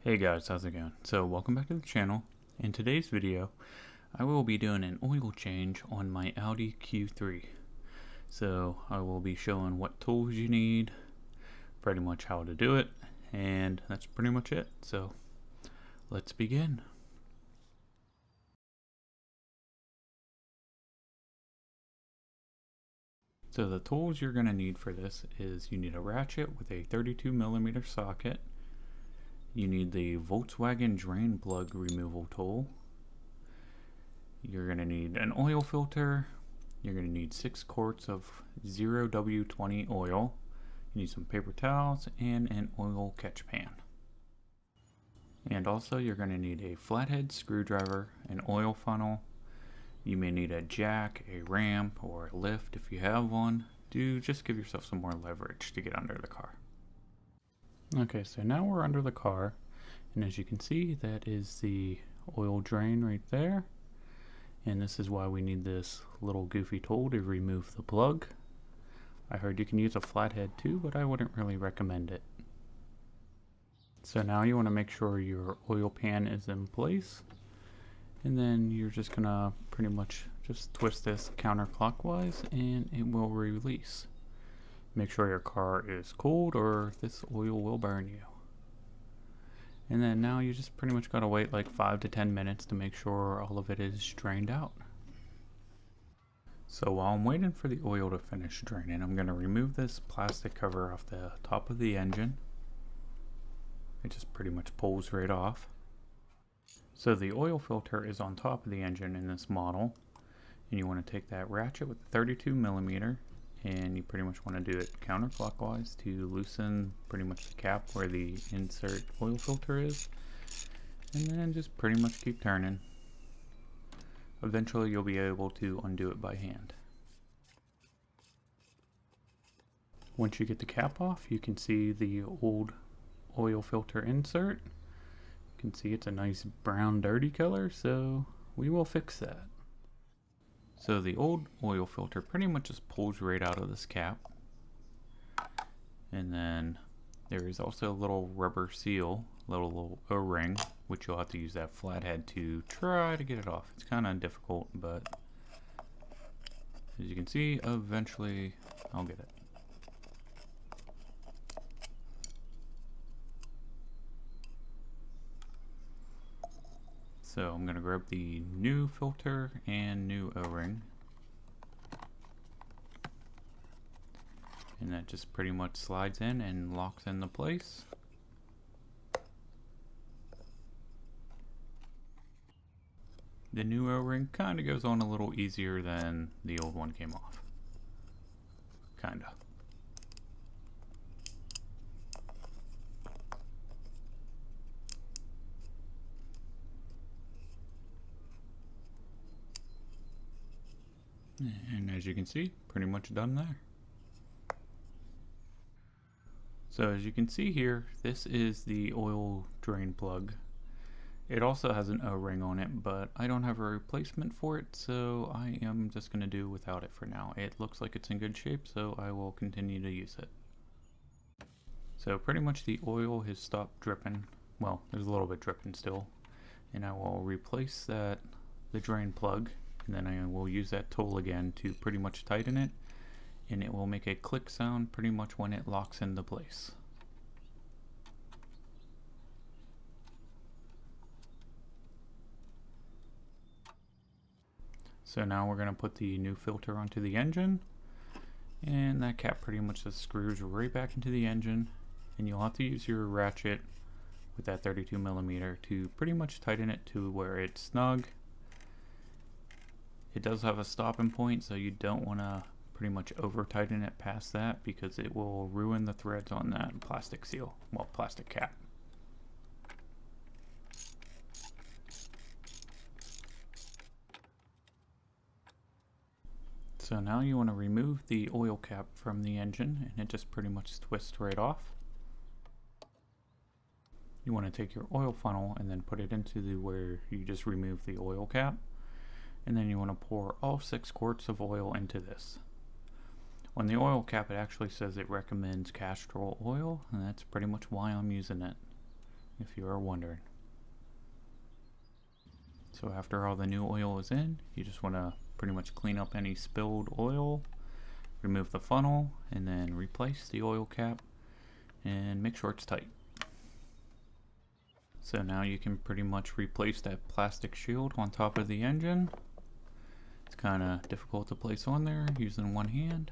Hey guys, how's it going? So welcome back to the channel. In today's video, I will be doing an oil change on my Audi Q3. So I will be showing what tools you need, pretty much how to do it, and that's pretty much it. So let's begin. So the tools you're going to need for this is you need a ratchet with a 32mm socket. You need the Volkswagen drain plug removal tool. You're going to need an oil filter. You're going to need 6 quarts of 0W20 oil. You need some paper towels and an oil catch pan. And also you're going to need a flathead screwdriver, an oil funnel. You may need a jack, a ramp, or a lift if you have one. Do just give yourself some more leverage to get under the car. Okay, so now we're under the car, and as you can see, that is the oil drain right there. And this is why we need this little goofy tool to remove the plug. I heard you can use a flathead too, but I wouldn't really recommend it. So now you want to make sure your oil pan is in place, and then you're just gonna pretty much just twist this counterclockwise and it will release. Make sure your car is cooled or this oil will burn you. And then now you just pretty much gotta wait like 5 to 10 minutes to make sure all of it is drained out. So while I'm waiting for the oil to finish draining, I'm gonna remove this plastic cover off the top of the engine. It just pretty much pulls right off. So the oil filter is on top of the engine in this model, and you want to take that ratchet with the 32mm, and you pretty much want to do it counterclockwise to loosen pretty much the cap where the insert oil filter is, and then just pretty much keep turning. Eventually you'll be able to undo it by hand. Once you get the cap off, you can see the old oil filter insert. You can see it's a nice brown dirty color, so we will fix that. So the old oil filter pretty much just pulls right out of this cap. And then there is also a little rubber seal, little O-ring, which you'll have to use that flathead to try to get it off. It's kind of difficult, but as you can see, eventually I'll get it. So I'm going to grab the new filter and new O-ring. And that just pretty much slides in and locks into place. The new O-ring kind of goes on a little easier than the old one came off. Kinda. And as you can see, pretty much done there. So as you can see here, this is the oil drain plug. It also has an O-ring on it, but I don't have a replacement for it, so I am just going to do without it for now. It looks like it's in good shape, so I will continue to use it. So pretty much the oil has stopped dripping. Well, there's a little bit dripping still. And I will replace the drain plug. And then I will use that tool again to pretty much tighten it, and it will make a click sound pretty much when it locks into place. So now we're going to put the new filter onto the engine, and that cap pretty much just screws right back into the engine, and you'll have to use your ratchet with that 32mm to pretty much tighten it to where it's snug. It does have a stopping point, so you don't want to pretty much over tighten it past that because it will ruin the threads on that plastic seal, well, plastic cap. So now you want to remove the oil cap from the engine, and it just pretty much twists right off. You want to take your oil funnel and then put it into where you just removed the oil cap. And then you want to pour all 6 quarts of oil into this. On the oil cap, it actually says it recommends castor oil, and that's pretty much why I'm using it. if you are wondering. So after all the new oil is in, you just want to pretty much clean up any spilled oil, remove the funnel, and then replace the oil cap and make sure it's tight. So now you can pretty much replace that plastic shield on top of the engine. It's kind of difficult to place on there using one hand.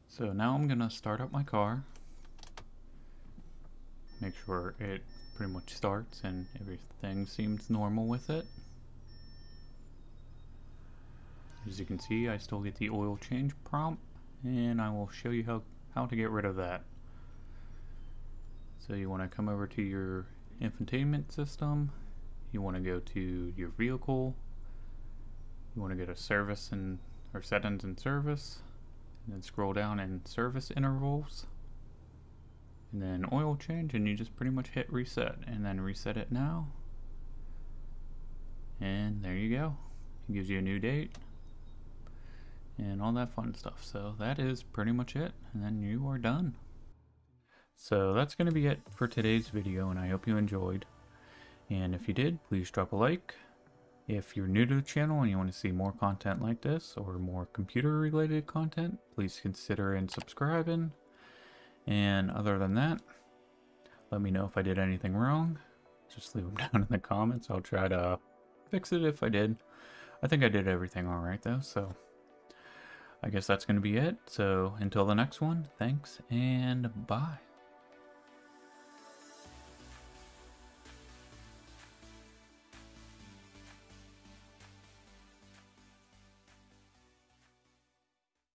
So now I'm gonna start up my car. Make sure it pretty much starts and everything seems normal with it. As you can see, I still get the oil change prompt, and I will show you how to get rid of that. So you want to come over to your infotainment system, you want to go to your vehicle, you want to go to service or settings and service, and then scroll down in service intervals, and then oil change, and you just pretty much hit reset, and then reset it now, and there you go. It gives you a new date and all that fun stuff. So that is pretty much it, and then you are done. So that's going to be it for today's video, and I hope you enjoyed. And if you did, please drop a like. If you're new to the channel and you want to see more content like this or more computer related content, please consider subscribing. And other than that, let me know if I did anything wrong. Just leave them down in the comments. I'll try to fix it if I did. I think I did everything alright though, so I guess that's going to be it. So until the next one, thanks and bye.